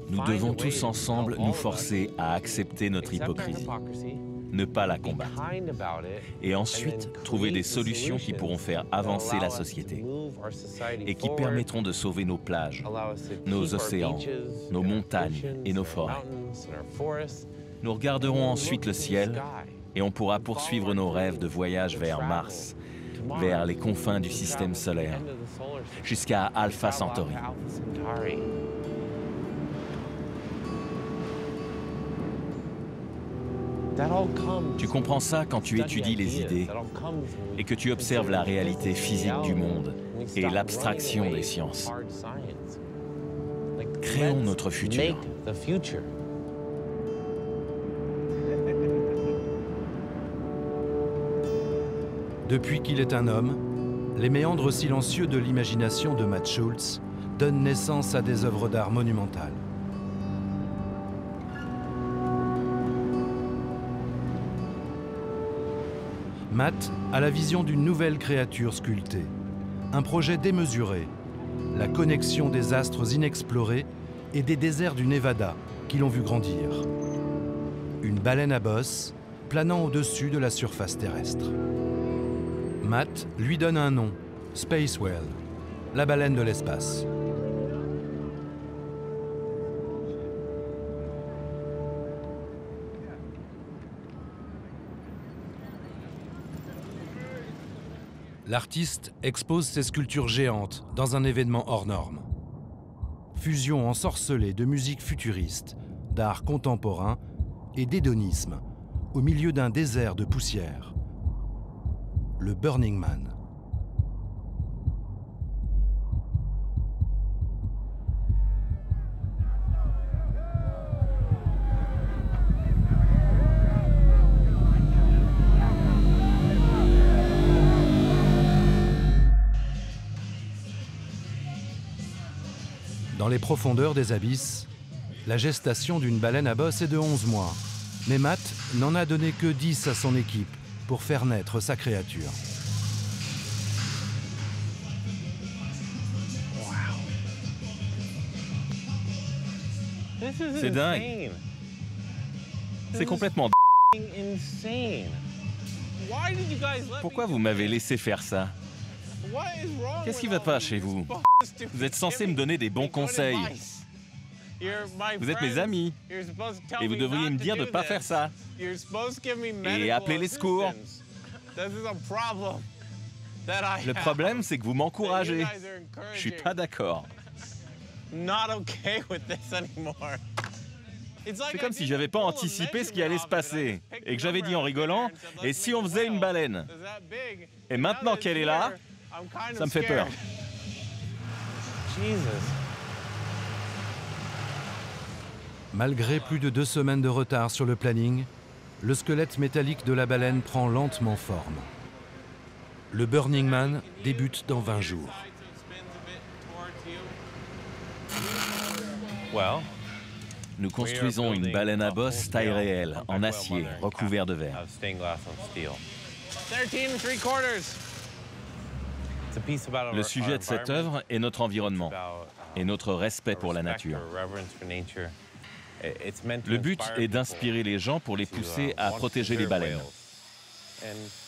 Nous devons tous ensemble nous forcer à accepter notre hypocrisie, ne pas la combattre, et ensuite trouver des solutions qui pourront faire avancer la société et qui permettront de sauver nos plages, nos océans, nos montagnes et nos forêts. Nous regarderons ensuite le ciel et on pourra poursuivre nos rêves de voyage vers Mars, vers les confins du système solaire, jusqu'à Alpha Centauri. Tu comprends ça quand tu étudies les idées et que tu observes la réalité physique du monde et l'abstraction des sciences. Créons notre futur. Depuis qu'il est un homme, les méandres silencieux de l'imagination de Matt Schultz donnent naissance à des œuvres d'art monumentales. Matt a la vision d'une nouvelle créature sculptée, un projet démesuré, la connexion des astres inexplorés et des déserts du Nevada qui l'ont vu grandir. Une baleine à bosse planant au-dessus de la surface terrestre. Matt lui donne un nom, Space Whale, la baleine de l'espace. L'artiste expose ses sculptures géantes dans un événement hors norme. Fusion ensorcelée de musique futuriste, d'art contemporain et d'hédonisme au milieu d'un désert de poussière. Le Burning Man. Dans les profondeurs des abysses, la gestation d'une baleine à bosse est de 11 mois. Mais Matt n'en a donné que 10 à son équipe pour faire naître sa créature. C'est dingue. C'est complètement dingue. Pourquoi vous m'avez laissé faire ça? Qu'est-ce qui ne va pas chez vous? Vous êtes censé me donner des bons conseils. Vous êtes mes amis. Et vous devriez me dire de ne pas faire ça. Et appeler les secours. Le problème, c'est que vous m'encouragez. Je suis pas d'accord. C'est comme si j'avais pas anticipé ce qui allait se passer. Et que j'avais dit en rigolant, et si on faisait une baleine? Et maintenant qu'elle est là, ça me fait peur. Malgré plus de 2 semaines de retard sur le planning, le squelette métallique de la baleine prend lentement forme. Le Burning Man débute dans 20 jours. Nous construisons une baleine à bosse taille réelle, en acier, recouvert de verre. Le sujet de cette œuvre est notre environnement et notre respect pour la nature. Le but est d'inspirer les gens pour les pousser à protéger les baleines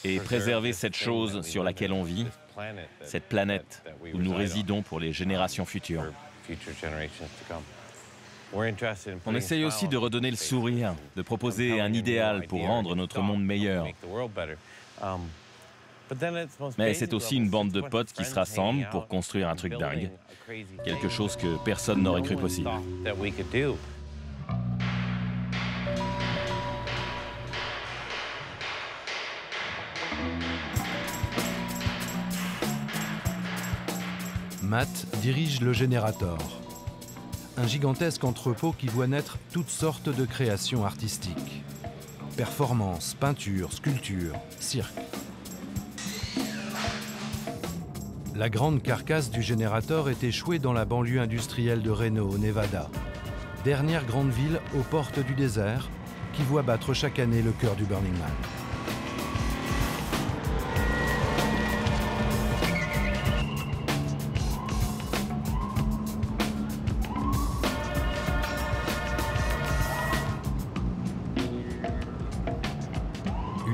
et préserver cette chose sur laquelle on vit, cette planète où nous résidons pour les générations futures. On essaye aussi de redonner le sourire, de proposer un idéal pour rendre notre monde meilleur. Mais c'est aussi une bande de potes qui se rassemblent pour construire un truc dingue, quelque chose que personne n'aurait cru possible. Matt dirige le Generator, un gigantesque entrepôt qui voit naître toutes sortes de créations artistiques. Performances, peintures, sculptures, cirque. La grande carcasse du Generator est échouée dans la banlieue industrielle de Reno, au Nevada, dernière grande ville aux portes du désert qui voit battre chaque année le cœur du Burning Man.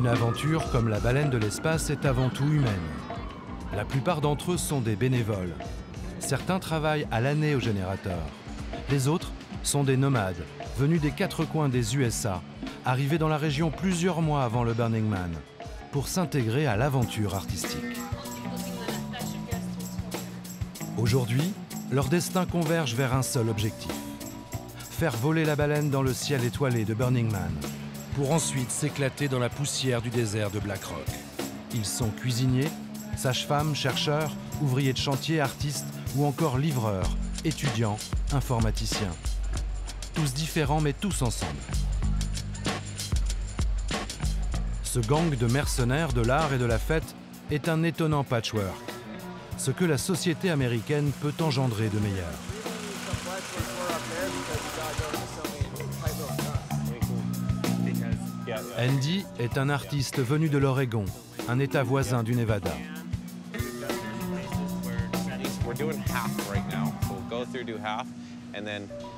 aventure comme la baleine de l'espace est avant tout humaine. La plupart d'entre eux sont des bénévoles. Certains travaillent à l'année au générateur. Les autres sont des nomades, venus des quatre coins des USA, arrivés dans la région plusieurs mois avant le Burning Man, pour s'intégrer à l'aventure artistique. Aujourd'hui, leur destin converge vers un seul objectif: faire voler la baleine dans le ciel étoilé de Burning Man, pour ensuite s'éclater dans la poussière du désert de Black Rock. Ils sont cuisiniers, sages-femmes, chercheurs, ouvriers de chantier, artistes ou encore livreurs, étudiants, informaticiens. Tous différents mais tous ensemble. Ce gang de mercenaires de l'art et de la fête est un étonnant patchwork, ce que la société américaine peut engendrer de meilleur. Andy est un artiste venu de l'Oregon, un état voisin du Nevada.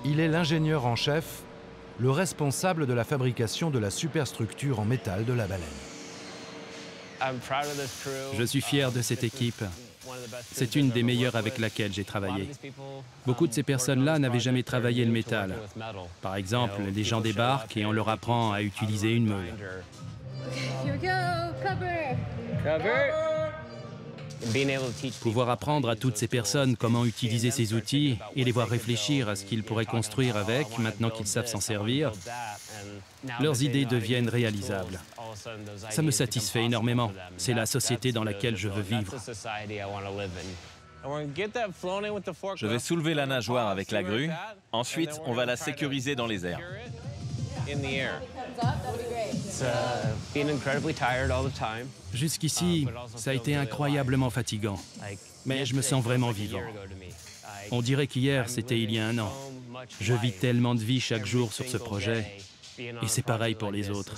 Il est l'ingénieur en chef, le responsable de la fabrication de la superstructure en métal de la baleine. Je suis fier de cette équipe. C'est une des meilleures avec laquelle j'ai travaillé. Beaucoup de ces personnes-là n'avaient jamais travaillé le métal. Par exemple, les gens débarquent et on leur apprend à utiliser une meule. Pouvoir apprendre à toutes ces personnes comment utiliser ces outils et les voir réfléchir à ce qu'ils pourraient construire avec, maintenant qu'ils savent s'en servir, leurs idées deviennent réalisables. Ça me satisfait énormément. C'est la société dans laquelle je veux vivre. Je vais soulever la nageoire avec la grue. Ensuite, on va la sécuriser dans les airs. Jusqu'ici, ça a été incroyablement fatigant, mais je me sens vraiment vivant. On dirait qu'hier, c'était il y a un an. Je vis tellement de vie chaque jour sur ce projet, et c'est pareil pour les autres.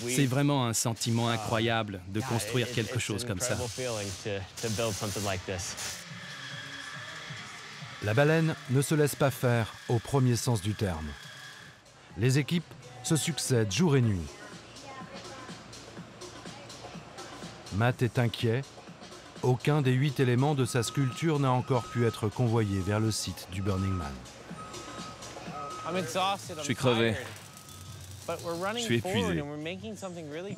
C'est vraiment un sentiment incroyable de construire quelque chose comme ça. La baleine ne se laisse pas faire au premier sens du terme. Les équipes se succèdent jour et nuit. Matt est inquiet. Aucun des 8 éléments de sa sculpture n'a encore pu être convoyé vers le site du Burning Man. Je suis crevé. Je suis épuisé.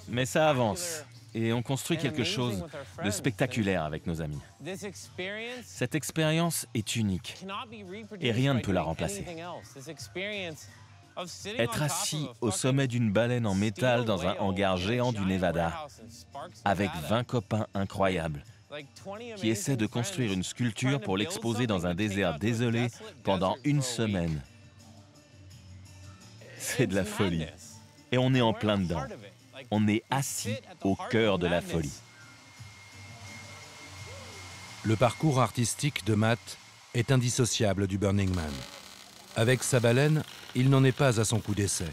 Mais ça avance. Et on construit quelque chose de spectaculaire avec nos amis. Cette expérience est unique. Et rien ne peut la remplacer. Être assis au sommet d'une baleine en métal dans un hangar géant du Nevada, avec 20 copains incroyables, qui essaient de construire une sculpture pour l'exposer dans un désert désolé pendant une semaine. C'est de la folie. Et on est en plein dedans. On est assis au cœur de la folie. Le parcours artistique de Matt est indissociable du Burning Man. Avec sa baleine, il n'en est pas à son coup d'essai.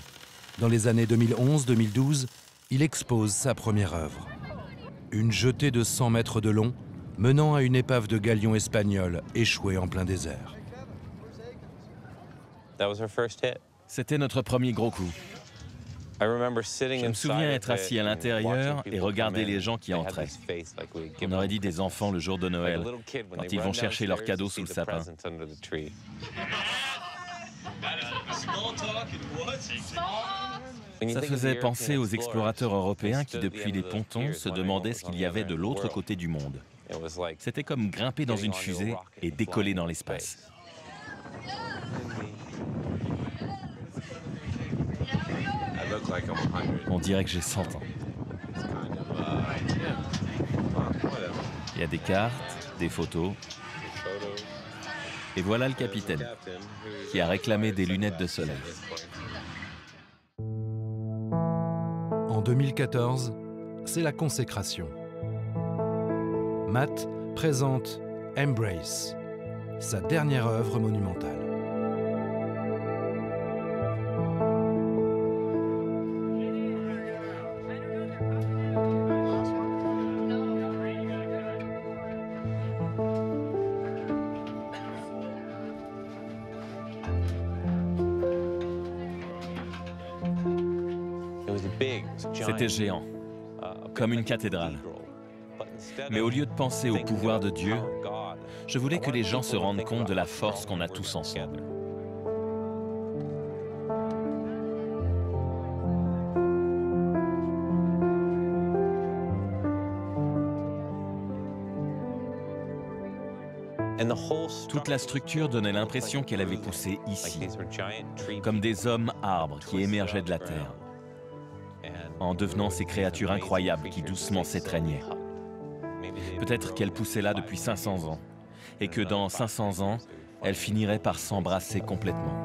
Dans les années 2011-2012, il expose sa première œuvre. Une jetée de 100 mètres de long, menant à une épave de galion espagnol échouée en plein désert. C'était notre premier gros coup. Je me souviens être assis à l'intérieur et regarder les gens qui entraient. On aurait dit des enfants le jour de Noël, quand ils vont chercher leurs cadeaux sous le sapin. Ça faisait penser aux explorateurs européens qui, depuis les pontons, se demandaient ce qu'il y avait de l'autre côté du monde. C'était comme grimper dans une fusée et décoller dans l'espace. On dirait que j'ai 100 ans. Il y a des cartes, des photos. Et voilà le capitaine, qui a réclamé des lunettes de soleil. En 2014, c'est la consécration. Matt présente Embrace, sa dernière œuvre monumentale. C'était géant, comme une cathédrale. Mais au lieu de penser au pouvoir de Dieu, je voulais que les gens se rendent compte de la force qu'on a tous ensemble. Toute la structure donnait l'impression qu'elle avait poussé ici, comme des hommes arbres qui émergeaient de la terre, en devenant ces créatures incroyables qui doucement s'étreignaient. Peut-être qu'elle poussait là depuis 500 ans, et que dans 500 ans, elle finirait par s'embrasser complètement.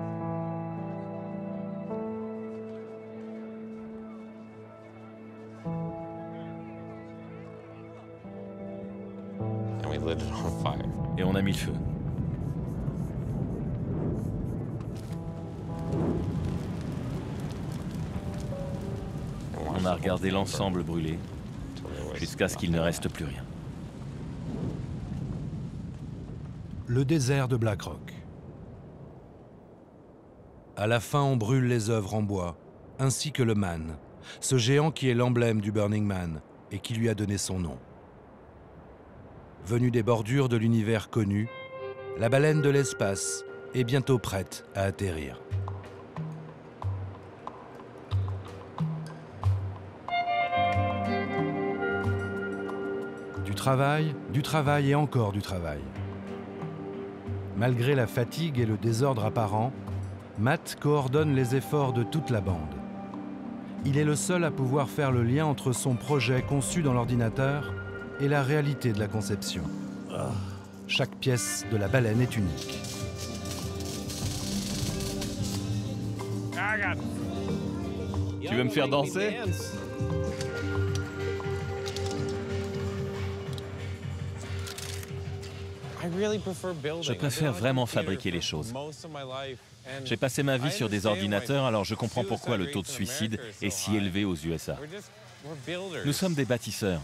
Et on a mis le feu. On a regardé l'ensemble brûler, jusqu'à ce qu'il ne reste plus rien. Le désert de Black Rock. À la fin, on brûle les œuvres en bois, ainsi que le Man, ce géant qui est l'emblème du Burning Man et qui lui a donné son nom. Venue des bordures de l'univers connu, la baleine de l'espace est bientôt prête à atterrir. Du travail et encore du travail. Malgré la fatigue et le désordre apparent, Matt coordonne les efforts de toute la bande. Il est le seul à pouvoir faire le lien entre son projet conçu dans l'ordinateur et la réalité de la conception. Chaque pièce de la baleine est unique. Tu veux me faire danser ? Je préfère vraiment fabriquer les choses. J'ai passé ma vie sur des ordinateurs, alors je comprends pourquoi le taux de suicide est si élevé aux USA. Nous sommes des bâtisseurs.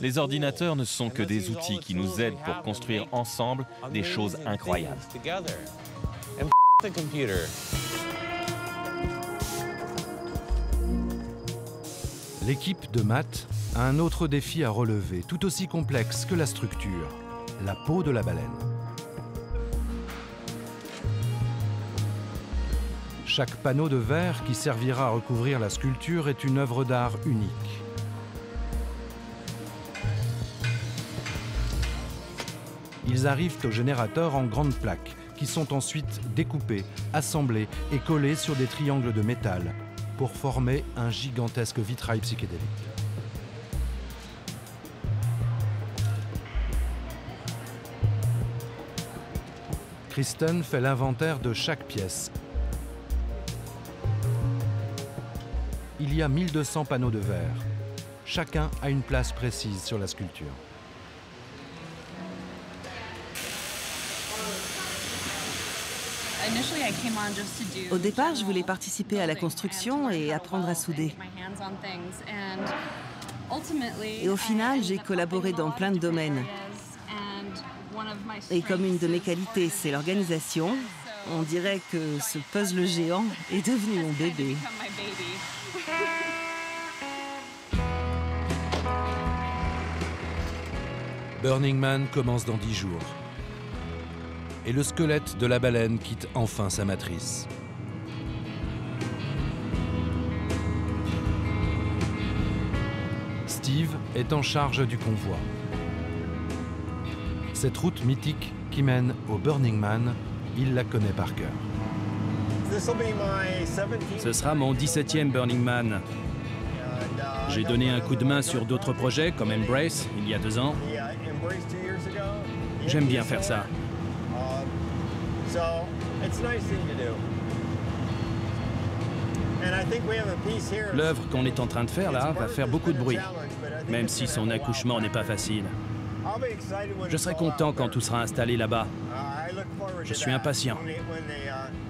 Les ordinateurs ne sont que des outils qui nous aident pour construire ensemble des choses incroyables. L'équipe de Matt a un autre défi à relever, tout aussi complexe que la structure, la peau de la baleine. Chaque panneau de verre qui servira à recouvrir la sculpture est une œuvre d'art unique. Ils arrivent au générateur en grandes plaques, qui sont ensuite découpées, assemblées et collées sur des triangles de métal pour former un gigantesque vitrail psychédélique. Kristen fait l'inventaire de chaque pièce. Il y a 1200 panneaux de verre. Chacun a une place précise sur la sculpture. Au départ, je voulais participer à la construction et apprendre à souder. Et au final, j'ai collaboré dans plein de domaines. Et comme une de mes qualités, c'est l'organisation, on dirait que ce puzzle géant est devenu mon bébé. Burning Man commence dans 10 jours. Et le squelette de la baleine quitte enfin sa matrice. Steve est en charge du convoi. Cette route mythique qui mène au Burning Man, il la connaît par cœur. Ce sera mon 17e Burning Man. J'ai donné un coup de main sur d'autres projets comme Embrace il y a 2 ans. J'aime bien faire ça. L'œuvre qu'on est en train de faire là va faire beaucoup de bruit, même si son accouchement n'est pas facile. Je serai content quand tout sera installé là-bas. Je suis impatient.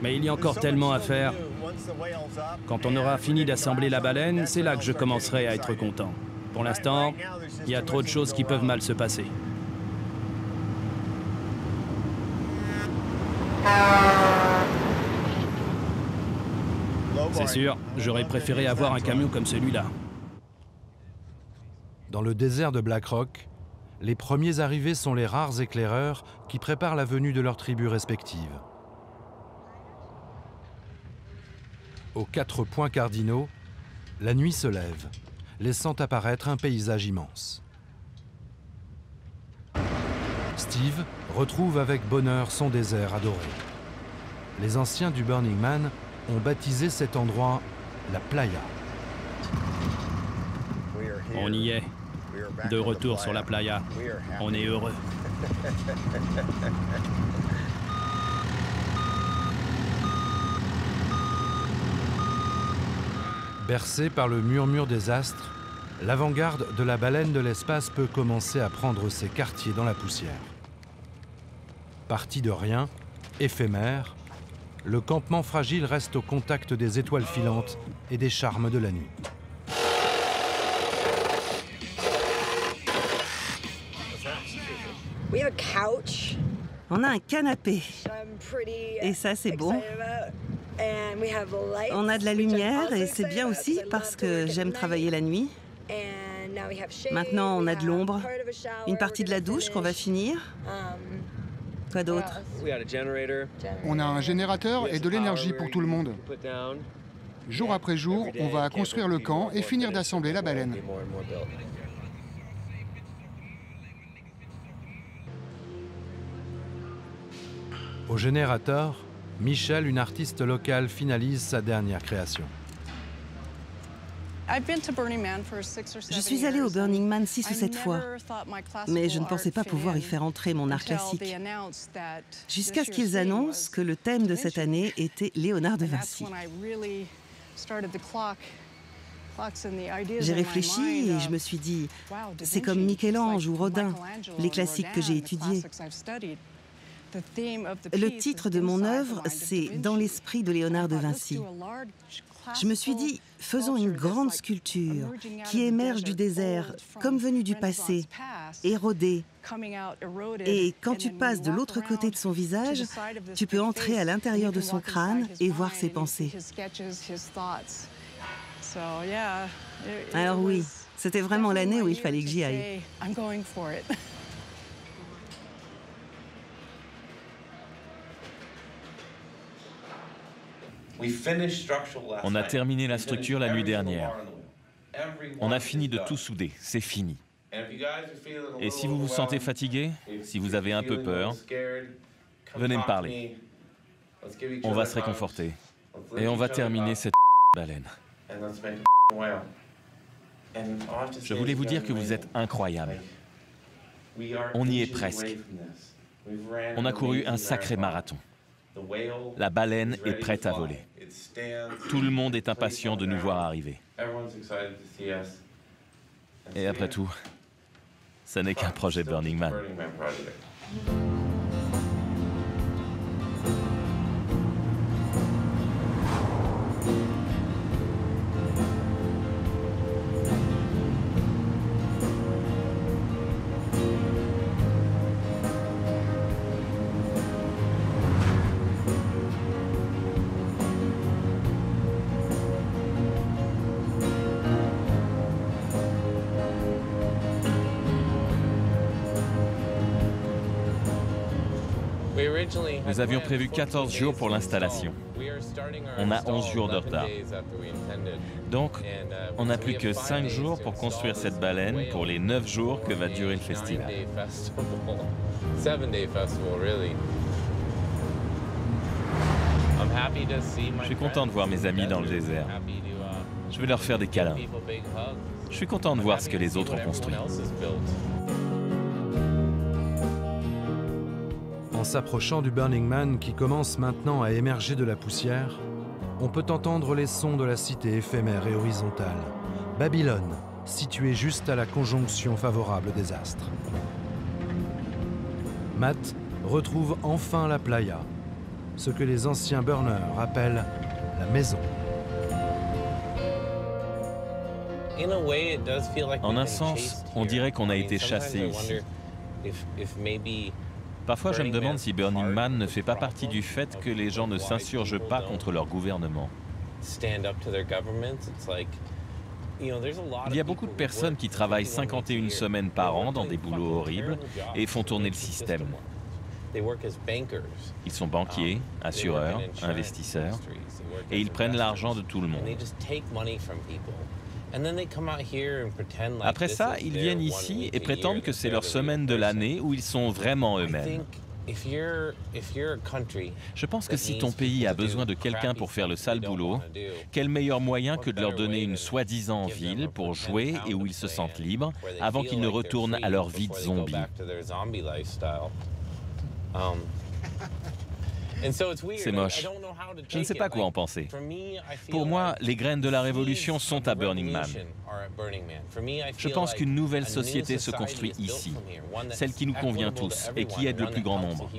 Mais il y a encore tellement à faire. Quand on aura fini d'assembler la baleine, c'est là que je commencerai à être content. Pour l'instant, il y a trop de choses qui peuvent mal se passer. C'est sûr, j'aurais préféré avoir un camion comme celui-là. Dans le désert de Black Rock, les premiers arrivés sont les rares éclaireurs qui préparent la venue de leurs tribus respectives. Aux 4 points cardinaux, la nuit se lève, laissant apparaître un paysage immense. Steve retrouve avec bonheur son désert adoré. Les anciens du Burning Man ont baptisé cet endroit la Playa. On y est. De retour sur la playa. On est heureux. Bercé par le murmure des astres, l'avant-garde de la baleine de l'espace peut commencer à prendre ses quartiers dans la poussière. Parti de rien, éphémère, le campement fragile reste au contact des étoiles filantes et des charmes de la nuit. On a un canapé. Et ça, c'est bon. On a de la lumière et c'est bien aussi parce que j'aime travailler la nuit. Maintenant, on a de l'ombre. Une partie de la douche qu'on va finir. Quoi d'autre? On a un générateur et de l'énergie pour tout le monde. Jour après jour, on va construire le camp et finir d'assembler la baleine. Au générateur, Michelle, une artiste locale, finalise sa dernière création. Je suis allée au Burning Man 6 ou 7 fois, mais je ne pensais pas pouvoir y faire entrer mon art classique. Jusqu'à ce qu'ils annoncent que le thème de cette année était Léonard de Vinci. J'ai réfléchi et je me suis dit, c'est comme Michel-Ange ou Rodin, les classiques que j'ai étudiés. Le titre de mon œuvre, c'est « Dans l'esprit de Léonard de Vinci ». Je me suis dit, faisons une grande sculpture qui émerge du désert, comme venue du passé, érodée. Et quand tu passes de l'autre côté de son visage, tu peux entrer à l'intérieur de son crâne et voir ses pensées. Alors oui, c'était vraiment l'année où il fallait que j'y aille. On a terminé la structure la nuit dernière. On a fini de tout souder, c'est fini. Et si vous vous sentez fatigué, si vous avez un peu peur, venez me parler. On va se réconforter. Et on va terminer cette baleine. Je voulais vous dire que vous êtes incroyables. On y est presque. On a couru un sacré marathon. La baleine est prête à voler. Tout le monde est impatient de nous voir arriver. Et après tout, ça n'est qu'un projet Burning Man. Nous avions prévu 14 jours pour l'installation. On a 11 jours de retard. Donc, on n'a plus que 5 jours pour construire cette baleine pour les 9 jours que va durer le festival. Je suis content de voir mes amis dans le désert. Je vais leur faire des câlins. Je suis content de voir ce que les autres ont construit. En s'approchant du Burning Man qui commence maintenant à émerger de la poussière, on peut entendre les sons de la cité éphémère et horizontale, Babylone, située juste à la conjonction favorable des astres. Matt retrouve enfin la playa, ce que les anciens burners appellent la maison. En un sens, on dirait qu'on a été chassé ici. Parfois, je me demande si Burning Man ne fait pas partie du fait que les gens ne s'insurgent pas contre leur gouvernement. Il y a beaucoup de personnes qui travaillent 51 semaines par an dans des boulots horribles et font tourner le système. Ils sont banquiers, assureurs, investisseurs, et ils prennent l'argent de tout le monde. Après ça, ils viennent ici et prétendent que c'est leur semaine de l'année où ils sont vraiment eux-mêmes. Je pense que si ton pays a besoin de quelqu'un pour faire le sale boulot, quel meilleur moyen que de leur donner une soi-disant ville pour jouer et où ils se sentent libres avant qu'ils ne retournent à leur vie de zombie. C'est moche. Je ne sais pas quoi en penser. Pour moi, les graines de la révolution sont à Burning Man. Je pense qu'une nouvelle société se construit ici, celle qui nous convient tous et qui aide le plus grand nombre.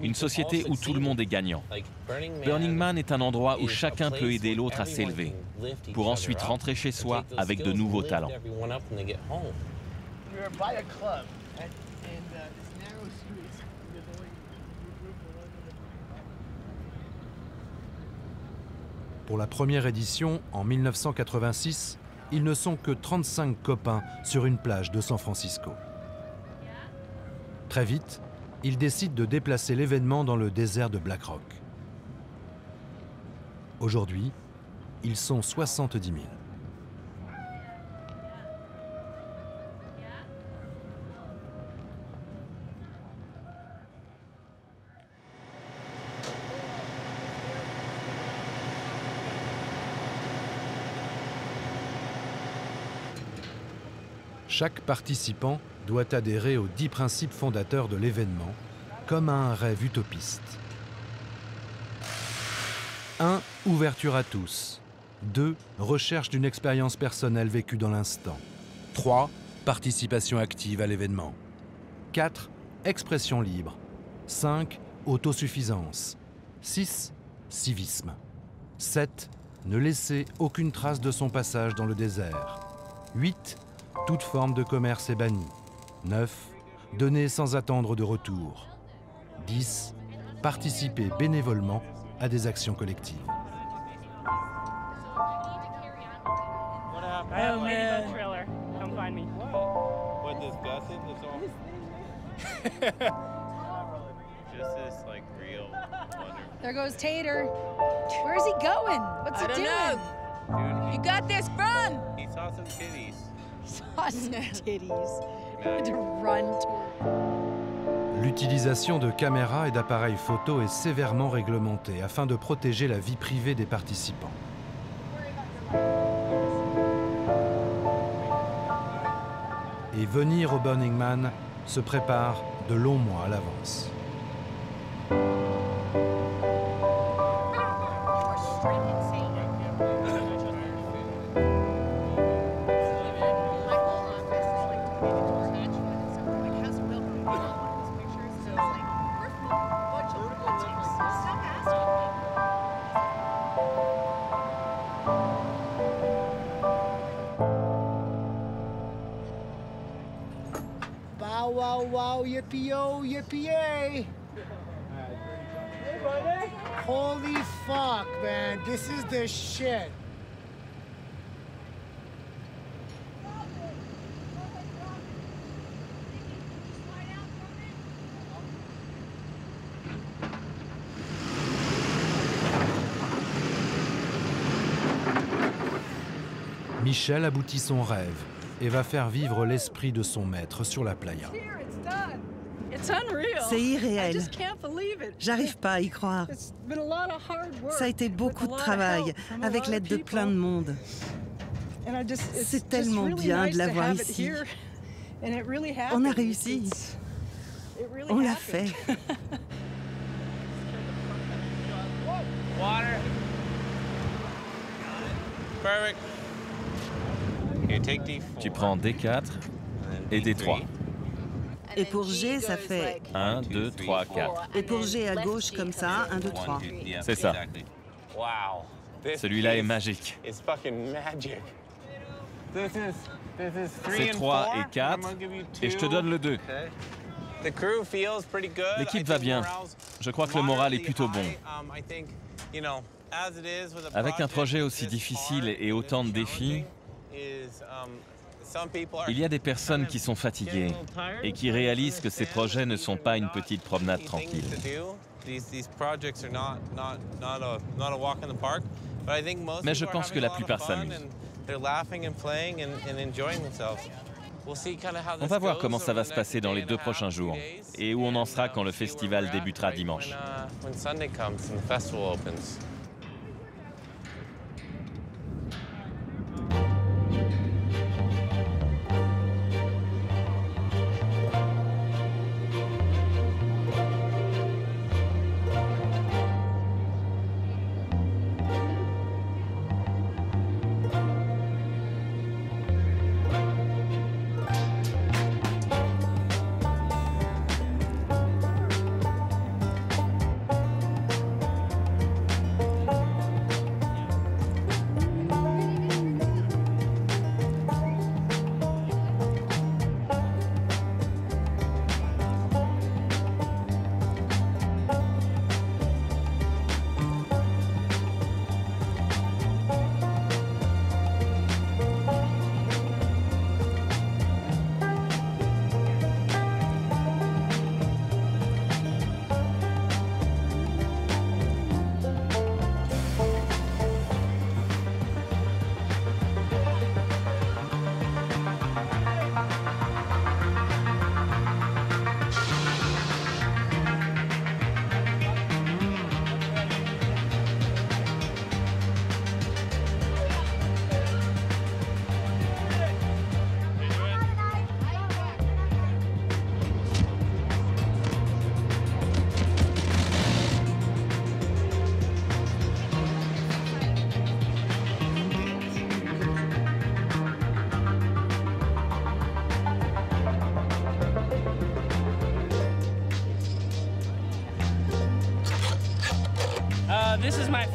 Une société où tout le monde est gagnant. Burning Man est un endroit où chacun peut aider l'autre à s'élever, pour ensuite rentrer chez soi avec de nouveaux talents. Pour la première édition, en 1986, ils ne sont que 35 copains sur une plage de San Francisco. Très vite, ils décident de déplacer l'événement dans le désert de Black Rock. Aujourd'hui, ils sont 70 000. Chaque participant doit adhérer aux 10 principes fondateurs de l'événement, comme à un rêve utopiste. 1. Ouverture à tous. 2. Recherche d'une expérience personnelle vécue dans l'instant. 3. Participation active à l'événement. 4. Expression libre. 5. Autosuffisance. 6. Civisme. 7. Ne laisser aucune trace de son passage dans le désert. 8. Toute forme de commerce est bannie. 9. Donner sans attendre de retour. 10. Participer bénévolement à des actions collectives. There goes Tater. Where's he going? What's he doing? Dude, you got this, run! He saw some titties. Saw some titties. Had to run to... L'utilisation de caméras et d'appareils photo est sévèrement réglementée afin de protéger la vie privée des participants. Et venir au Burning Man se prépare de longs mois à l'avance. Bow wow wow yippee-yo yippee-yay! Holy fuck, man, this is the shit. Michel aboutit son rêve et va faire vivre l'esprit de son maître sur la playa. C'est irréel. J'arrive pas à y croire. Ça a été beaucoup de travail, avec l'aide de plein de monde. C'est tellement bien de l'avoir ici. On a réussi. On l'a fait. Tu prends D4 et D3. Et pour G, ça fait 1, 2, 3, 4. Et pour G à gauche, comme ça, 1, 2, 3. C'est ça. Celui-là est magique. C'est 3 et 4, et je te donne le 2. L'équipe va bien. Je crois que le moral est plutôt bon. Avec un projet aussi difficile et autant de défis, il y a des personnes qui sont fatiguées et qui réalisent que ces projets ne sont pas une petite promenade tranquille. Mais je pense que la plupart s'amusent. On va voir comment ça va se passer dans les 2 prochains jours et où on en sera quand le festival débutera dimanche.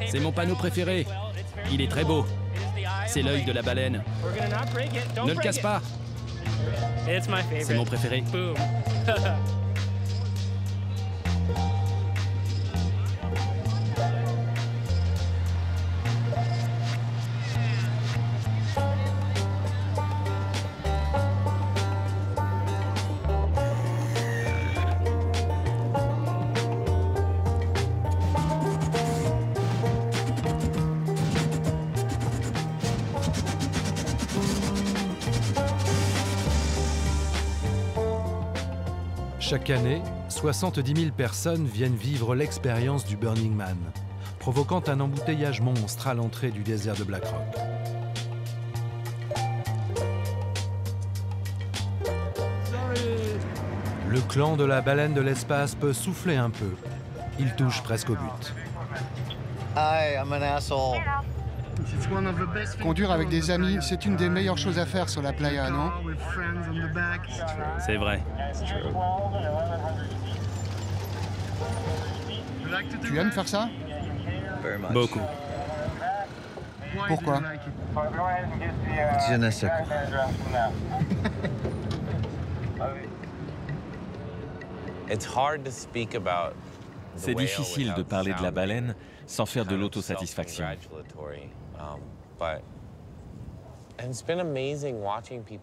C'est mon panneau préféré. Il est très beau. C'est l'œil de la baleine. Ne le casse pas. C'est mon préféré. Chaque année, 70 000 personnes viennent vivre l'expérience du Burning Man, provoquant un embouteillage monstre à l'entrée du désert de Black Rock. Le clan de la baleine de l'espace peut souffler un peu. Il touche presque au but. Hi, I'm an asshole. Conduire avec des amis, c'est une des meilleures choses à faire sur la playa, non? C'est vrai. Tu aimes faire ça? Beaucoup. Pourquoi? Je ne sais quoi. C'est difficile de parler de la baleine sans faire de l'autosatisfaction.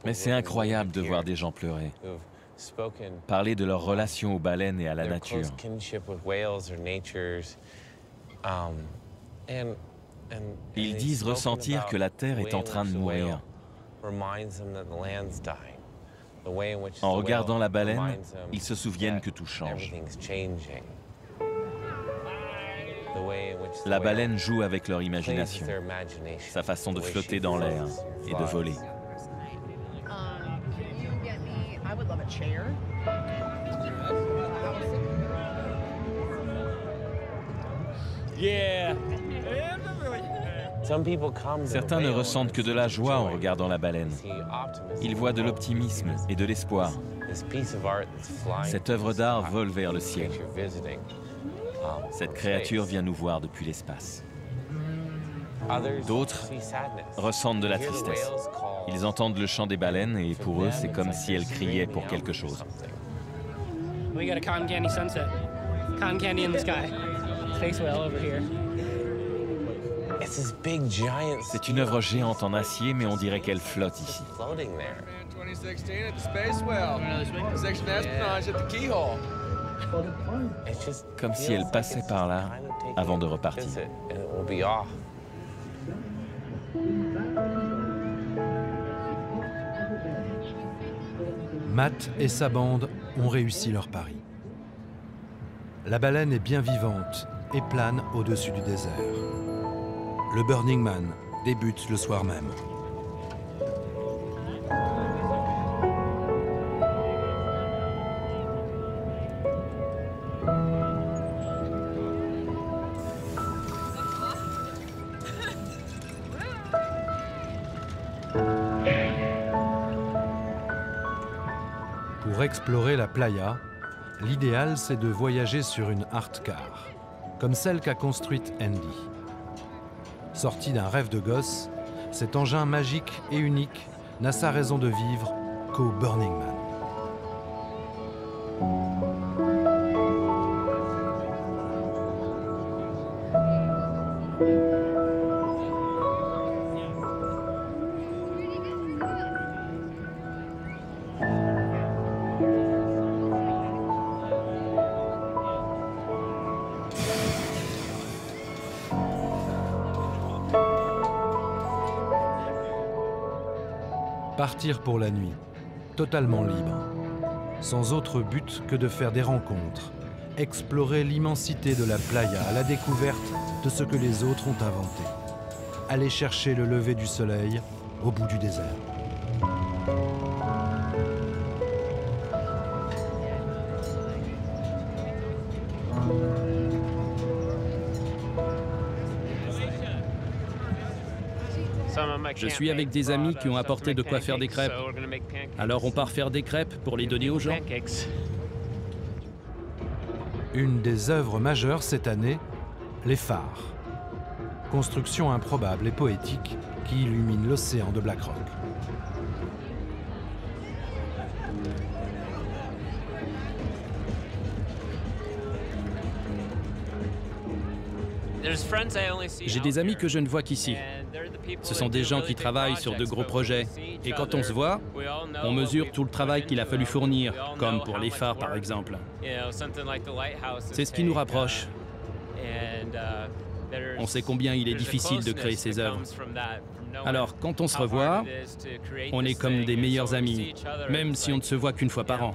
Mais c'est incroyable de voir des gens pleurer, parler de leur relation aux baleines et à la nature. Ils disent ressentir que la Terre est en train de mourir. En regardant la baleine, ils se souviennent que tout change. La baleine joue avec leur imagination, sa façon de flotter dans l'air et de voler. Certains ne ressentent que de la joie en regardant la baleine. Ils voient de l'optimisme et de l'espoir. Cette œuvre d'art vole vers le ciel. Cette créature vient nous voir depuis l'espace. D'autres ressentent de la tristesse. Ils entendent le chant des baleines et pour eux, c'est comme si elles criaient pour quelque chose. We got a cotton candy sunset. Cotton candy in the sky. Space whale over here. C'est une œuvre géante en acier, mais on dirait qu'elle flotte ici. Comme si elle passait par là avant de repartir. Matt et sa bande ont réussi leur pari. La baleine est bien vivante et plane au-dessus du désert. Le Burning Man débute le soir même. Pour explorer la playa, l'idéal c'est de voyager sur une art car, comme celle qu'a construite Andy. Sorti d'un rêve de gosse, cet engin magique et unique n'a sa raison de vivre qu'au Burning Man. Partir pour la nuit, totalement libre, sans autre but que de faire des rencontres, explorer l'immensité de la playa à la découverte de ce que les autres ont inventé, aller chercher le lever du soleil au bout du désert. Je suis avec des amis qui ont apporté de quoi faire des crêpes. Alors on part faire des crêpes pour les donner aux gens. Une des œuvres majeures cette année, les phares. Construction improbable et poétique qui illumine l'océan de Black Rock. J'ai des amis que je ne vois qu'ici. Ce sont des gens qui travaillent sur de gros projets. Et quand on se voit, on mesure tout le travail qu'il a fallu fournir, comme pour les phares par exemple. C'est ce qui nous rapproche. On sait combien il est difficile de créer ces œuvres. Alors, quand on se revoit, on est comme des meilleurs amis, même si on ne se voit qu'une fois par an.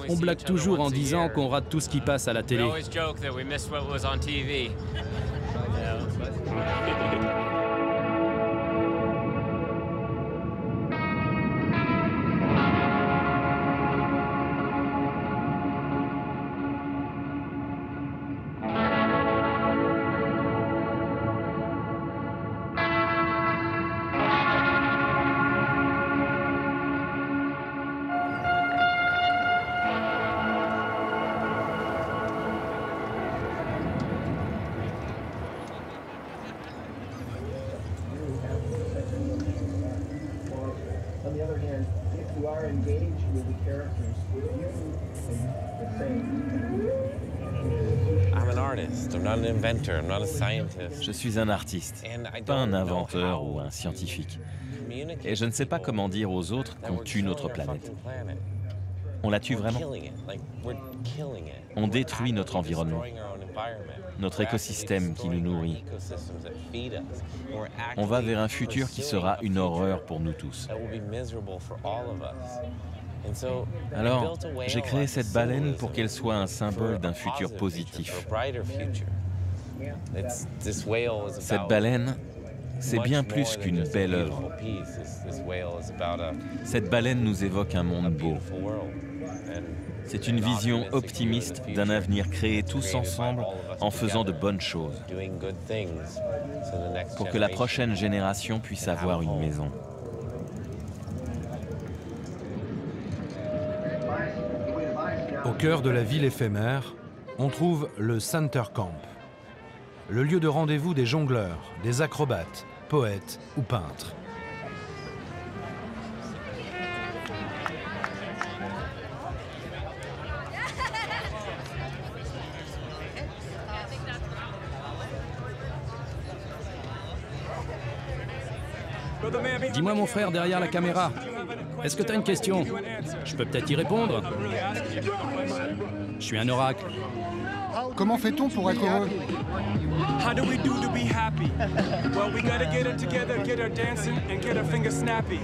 On blague toujours en disant qu'on rate tout ce qui passe à la télé. Je suis un artiste, pas un inventeur ou un scientifique. Et je ne sais pas comment dire aux autres qu'on tue notre planète. On la tue vraiment. On détruit notre environnement, notre écosystème qui nous nourrit. On va vers un futur qui sera une horreur pour nous tous. Alors, j'ai créé cette baleine pour qu'elle soit un symbole d'un futur positif. Cette baleine, c'est bien plus qu'une belle œuvre. Cette baleine nous évoque un monde beau. C'est une vision optimiste d'un avenir créé tous ensemble en faisant de bonnes choses, pour que la prochaine génération puisse avoir une maison. Au cœur de la ville éphémère, on trouve le Center Camp, le lieu de rendez-vous des jongleurs, des acrobates, poètes ou peintres. Dis-moi mon frère derrière la caméra, est-ce que tu as une question? Je peux peut-être y répondre. Je suis un oracle. Comment fait-on pour être heureux? How do we do to be happy? Well, we gotta get it together, get her dancing, and get her fingers snappy.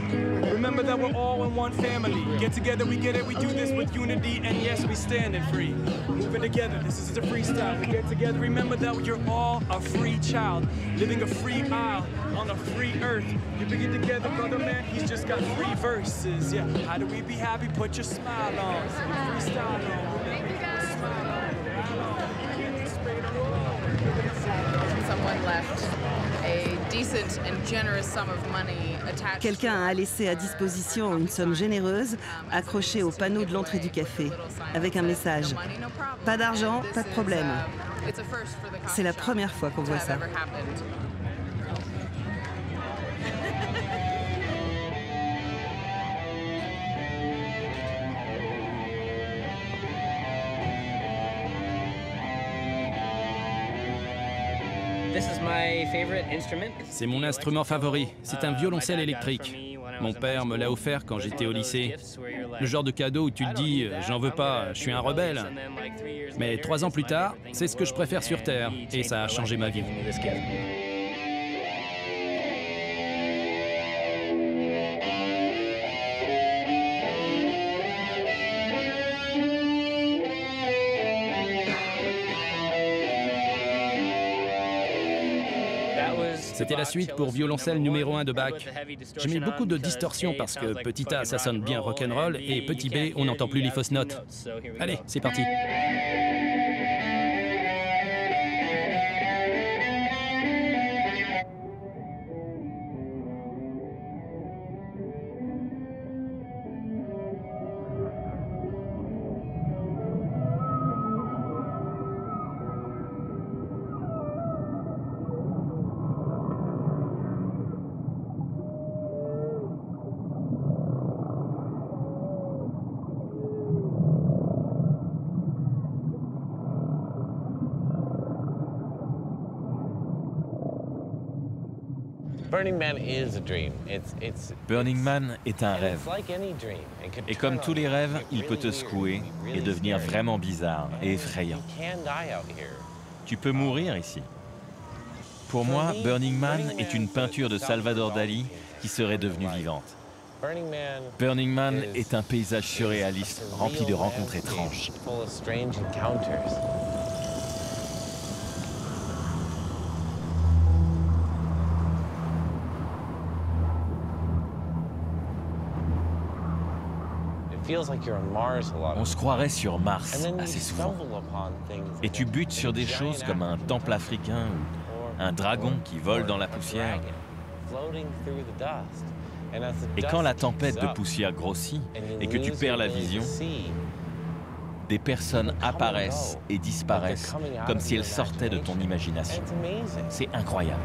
Remember that we're all in one family. Get together, we get it, we do this with unity, and yes, we standing free. Moving together, this is a freestyle. We get together, remember that you're all a free child, living a free isle on a free earth. You bring it together, brother man, he's just got free verses. Yeah, how do we be happy? Put your smile on, freestyle on. Quelqu'un a laissé à disposition une somme généreuse accrochée au panneau de l'entrée du café avec un message « Pas d'argent, pas de problème ». C'est la première fois qu'on voit ça. C'est mon instrument favori. C'est un violoncelle électrique. Mon père me l'a offert quand j'étais au lycée. Le genre de cadeau où tu te dis « j'en veux pas, je suis un rebelle ». Mais 3 ans plus tard, c'est ce que je préfère sur Terre. Et ça a changé ma vie. C'était la suite pour violoncelle numéro 1 de Bach. J'ai mis beaucoup de distorsion parce que petit A, ça sonne bien rock'n'roll, et petit B, on n'entend plus les fausses notes. Allez, c'est parti. Burning Man est un rêve. Et comme tous les rêves, il peut te secouer et devenir vraiment bizarre et effrayant. Tu peux mourir ici. Pour moi, Burning Man est une peinture de Salvador Dali qui serait devenue vivante. Burning Man est un paysage surréaliste rempli de rencontres étranges. On se croirait sur Mars assez souvent. Et tu butes sur des choses comme un temple africain ou un dragon qui vole dans la poussière. Et quand la tempête de poussière grossit et que tu perds la vision, des personnes apparaissent et disparaissent comme si elles sortaient de ton imagination. C'est incroyable.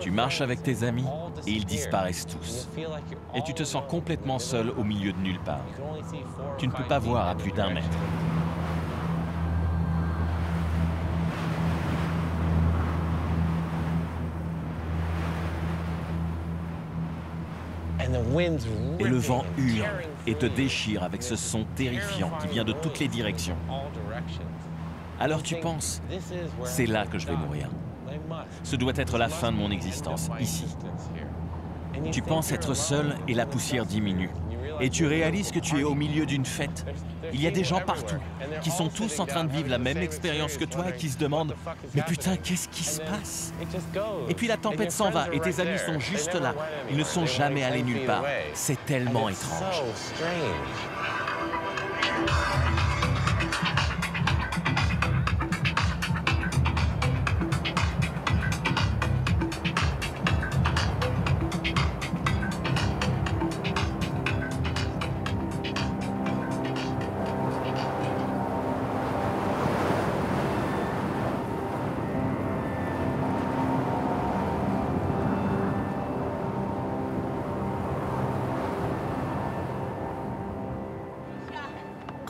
Tu marches avec tes amis et ils disparaissent tous. Et tu te sens complètement seul au milieu de nulle part. Tu ne peux pas voir à plus d'1 mètre. Et le vent hurle et te déchire avec ce son terrifiant qui vient de toutes les directions. Alors tu penses, c'est là que je vais mourir. Ce doit être la fin de mon existence, ici. Tu penses être seul et la poussière diminue. Et tu réalises que tu es au milieu d'une fête. Il y a des gens partout qui sont tous en train de vivre la même expérience que toi et qui se demandent « Mais putain, qu'est-ce qui se passe ?» Et puis la tempête s'en va et tes amis sont juste là. Ils ne sont jamais allés nulle part. C'est tellement étrange.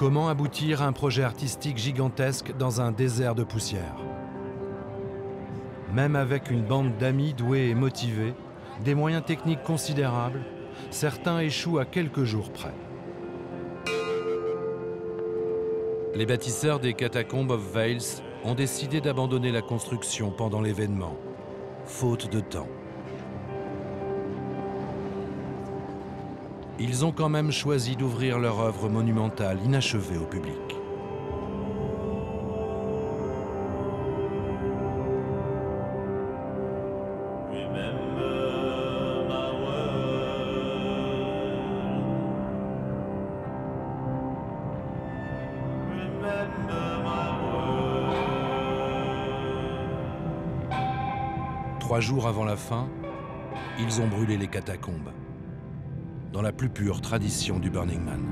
Comment aboutir à un projet artistique gigantesque dans un désert de poussière? Même avec une bande d'amis doués et motivés, des moyens techniques considérables, certains échouent à quelques jours près. Les bâtisseurs des Catacombes of Wales ont décidé d'abandonner la construction pendant l'événement, faute de temps. Ils ont quand même choisi d'ouvrir leur œuvre monumentale inachevée au public. Trois jours avant la fin, ils ont brûlé les catacombes, dans la plus pure tradition du Burning Man.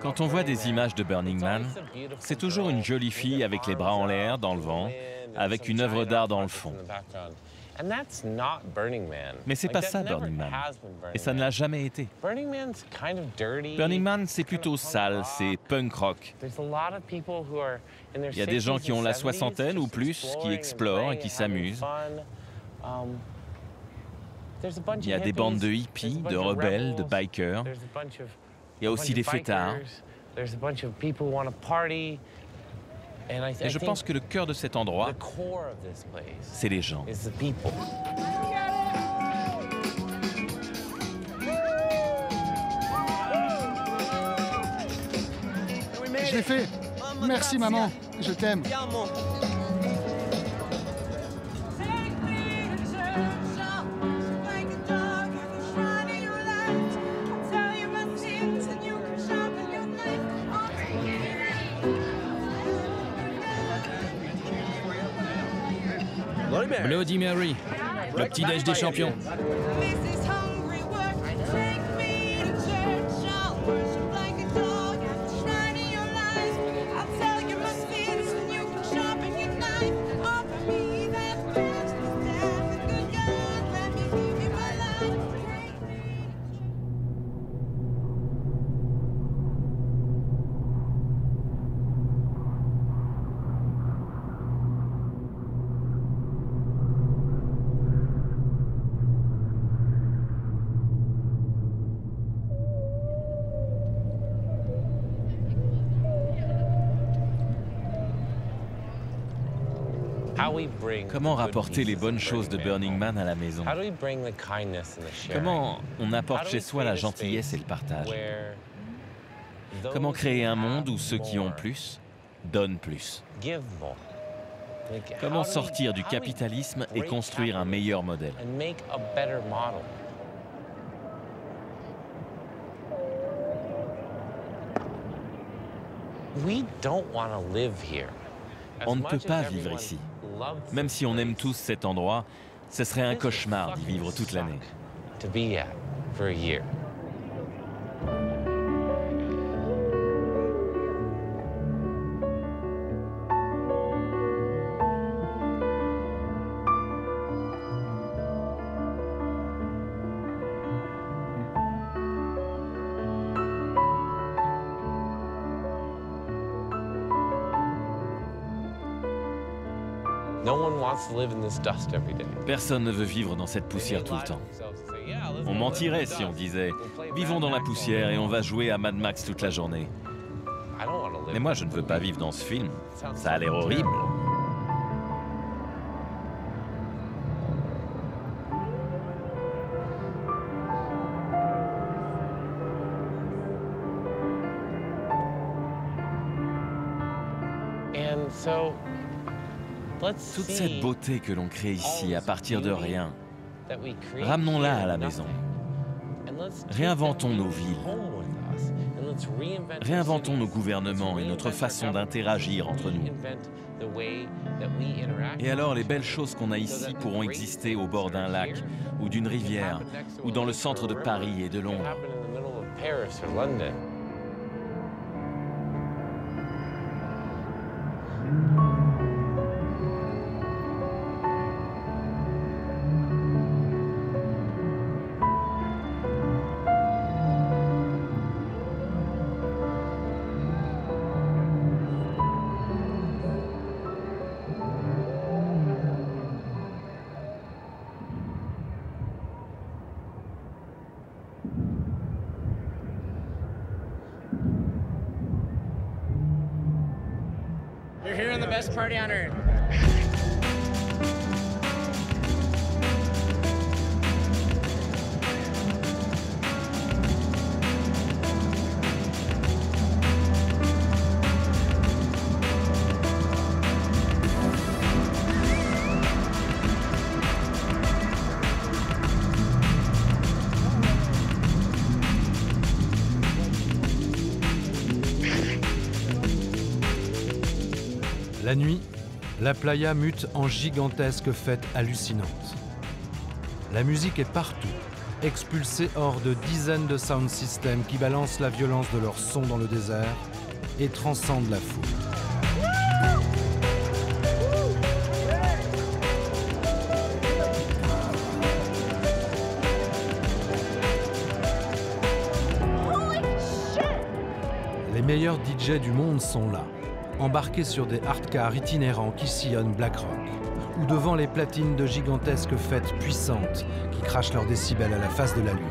Quand on voit des images de Burning Man, c'est toujours une jolie fille avec les bras en l'air, dans le vent, avec une œuvre d'art dans le fond. Mais c'est pas ça Burning Man, et ça ne l'a jamais été. Burning Man, c'est plutôt sale, c'est punk rock. Il y a des gens qui ont la soixantaine ou plus, qui explorent et qui s'amusent. Il y a des bandes de hippies, de rebelles, de bikers. Il y a aussi des fêtards. Et je pense que le cœur de cet endroit, c'est les gens. Je l'ai fait. Merci maman, je t'aime. Bloody Mary, le petit-déj des champions. Comment rapporter les bonnes choses de Burning Man à la maison? Comment on apporte chez soi la gentillesse et le partage? Comment créer un monde où ceux qui ont plus donnent plus? Comment sortir du capitalisme et construire un meilleur modèle? On ne peut pas vivre ici. Même si on aime tous cet endroit, ce serait un cauchemar d'y vivre toute l'année. Personne ne veut vivre dans cette poussière tout le temps. On mentirait si on disait « Vivons dans la poussière et on va jouer à Mad Max toute la journée ». Mais moi, je ne veux pas vivre dans ce film. Ça a l'air horrible. Toute cette beauté que l'on crée ici à partir de rien, ramenons-la à la maison. Réinventons nos villes. Réinventons nos gouvernements et notre façon d'interagir entre nous. Et alors les belles choses qu'on a ici pourront exister au bord d'un lac ou d'une rivière ou dans le centre de Paris et de Londres. You're here in the best party on earth. La nuit, la playa mute en gigantesque fête hallucinante. La musique est partout, expulsée hors de dizaines de sound systems qui balancent la violence de leur son dans le désert et transcendent la foule. Les meilleurs DJ du monde sont là, embarqués sur des hardcars itinérants qui sillonnent Black Rock, ou devant les platines de gigantesques fêtes puissantes qui crachent leurs décibels à la face de la lune.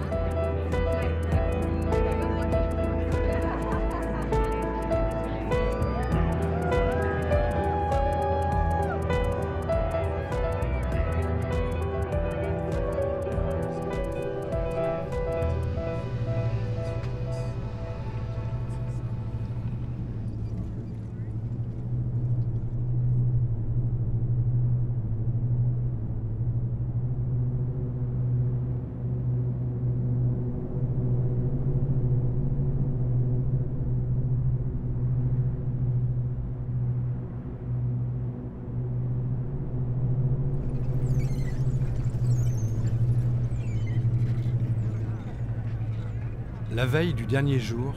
La veille du dernier jour,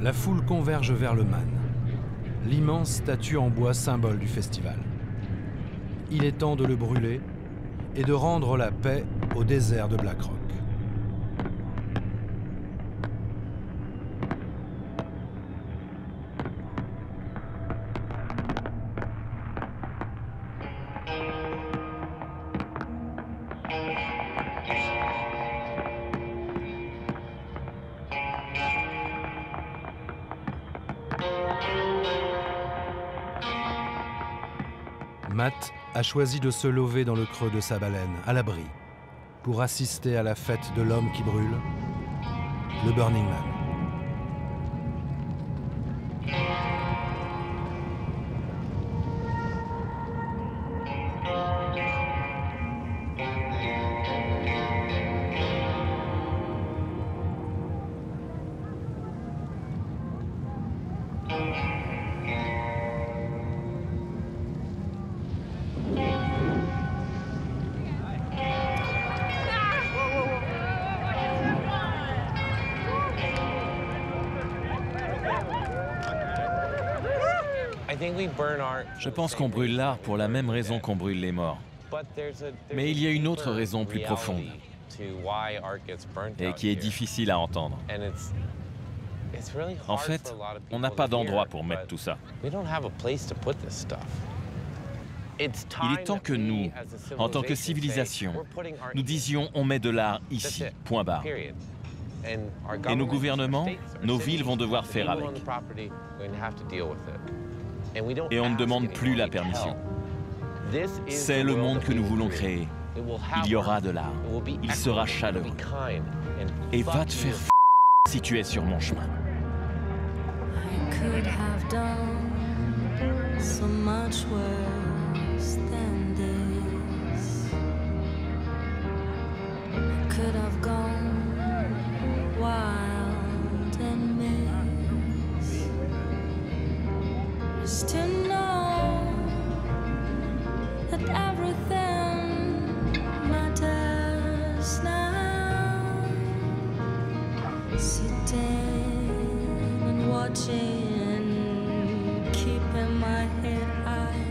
la foule converge vers le Man, l'immense statue en bois symbole du festival. Il est temps de le brûler et de rendre la paix au désert de Black Rock. Matt a choisi de se lever dans le creux de sa baleine, à l'abri, pour assister à la fête de l'homme qui brûle, le Burning Man. Je pense qu'on brûle l'art pour la même raison qu'on brûle les morts. Mais il y a une autre raison plus profonde et qui est difficile à entendre. En fait, on n'a pas d'endroit pour mettre tout ça. Il est temps que nous, en tant que civilisation, nous disions on met de l'art ici, point barre. Et nos gouvernements, nos villes vont devoir faire avec. Et on ne demande plus la permission. C'est le monde que nous voulons créer. Il y aura de l'art. Il sera chaleureux. Et va te faire si tu es sur mon chemin. I could have done so much worse. just to know that everything matters now. Sitting and watching, keeping my head high,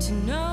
to know